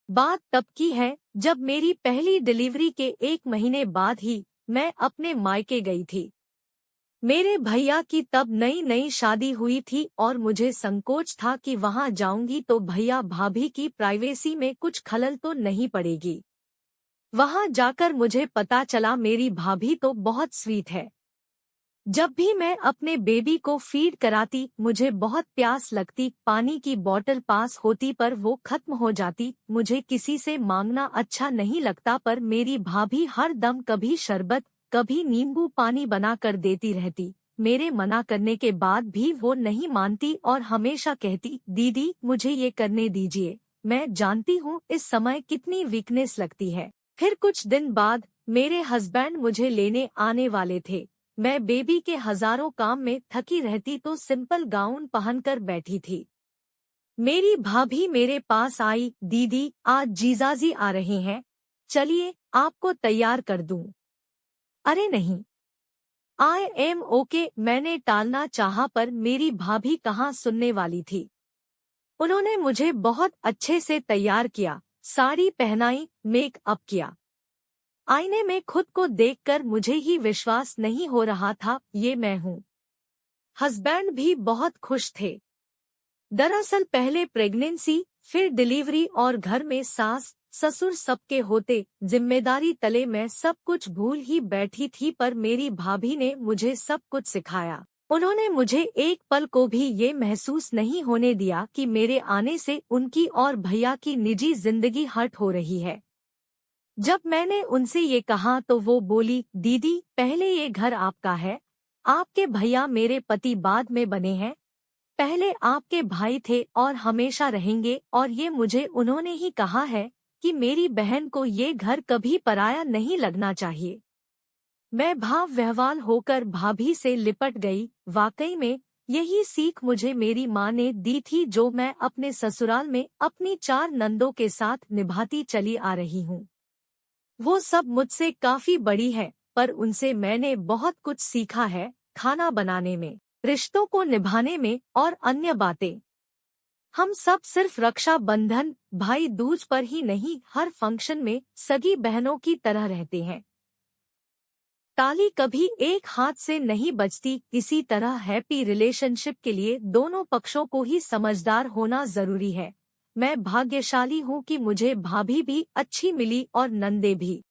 बात तब की है जब मेरी पहली डिलीवरी के 1 महीने बाद ही मैं अपने मायके गई थी। मेरे भैया की तब नई नई शादी हुई थी और मुझे संकोच था कि वहां जाऊंगी तो भैया भाभी की प्राइवेसी में कुछ खलल तो नहीं पड़ेगी। वहां जाकर मुझे पता चला मेरी भाभी तो बहुत स्वीट है। जब भी मैं अपने बेबी को फीड कराती मुझे बहुत प्यास लगती, पानी की बोतल पास होती पर वो खत्म हो जाती। मुझे किसी से मांगना अच्छा नहीं लगता पर मेरी भाभी हर दम कभी शरबत कभी नींबू पानी बना कर देती रहती। मेरे मना करने के बाद भी वो नहीं मानती और हमेशा कहती, दीदी मुझे ये करने दीजिए। मैं जानती हूँ इस समय कितनी वीकनेस लगती है। फिर कुछ दिन बाद मेरे हस्बैंड मुझे लेने आने वाले थे। मैं बेबी के हजारों काम में थकी रहती तो सिंपल गाउन पहनकर बैठी थी। मेरी भाभी मेरे पास आई, दीदी आज जीजाजी आ रहे हैं, चलिए आपको तैयार कर दूं। अरे नहीं, आई एम ओके। मैंने टालना चाहा पर मेरी भाभी कहाँ सुनने वाली थी। उन्होंने मुझे बहुत अच्छे से तैयार किया, साड़ी पहनाई, मेकअप किया। आईने में खुद को देखकर मुझे ही विश्वास नहीं हो रहा था ये मैं हूँ। हस्बैंड भी बहुत खुश थे। दरअसल पहले प्रेगनेंसी, फिर डिलीवरी और घर में सास ससुर सबके होते जिम्मेदारी तले मैं सब कुछ भूल ही बैठी थी। पर मेरी भाभी ने मुझे सब कुछ सिखाया। उन्होंने मुझे एक पल को भी ये महसूस नहीं होने दिया कि मेरे आने से उनकी और भैया की निजी जिंदगी हर्ट हो रही है। जब मैंने उनसे ये कहा तो वो बोली, दीदी पहले ये घर आपका है, आपके भैया मेरे पति बाद में बने हैं, पहले आपके भाई थे और हमेशा रहेंगे। और ये मुझे उन्होंने ही कहा है कि मेरी बहन को ये घर कभी पराया नहीं लगना चाहिए। मैं भाव विह्वल होकर भाभी से लिपट गई। वाकई में यही सीख मुझे मेरी माँ ने दी थी जो मैं अपने ससुराल में अपनी 4 नंदों के साथ निभाती चली आ रही हूँ। वो सब मुझसे काफी बड़ी है पर उनसे मैंने बहुत कुछ सीखा है, खाना बनाने में, रिश्तों को निभाने में और अन्य बातें। हम सब सिर्फ रक्षा बंधन भाई दूज पर ही नहीं हर फंक्शन में सगी बहनों की तरह रहते हैं। ताली कभी एक हाथ से नहीं बजती। इसी तरह हैप्पी रिलेशनशिप के लिए दोनों पक्षों को ही समझदार होना जरूरी है। मैं भाग्यशाली हूँ कि मुझे भाभी भी अच्छी मिली और नंदे भी।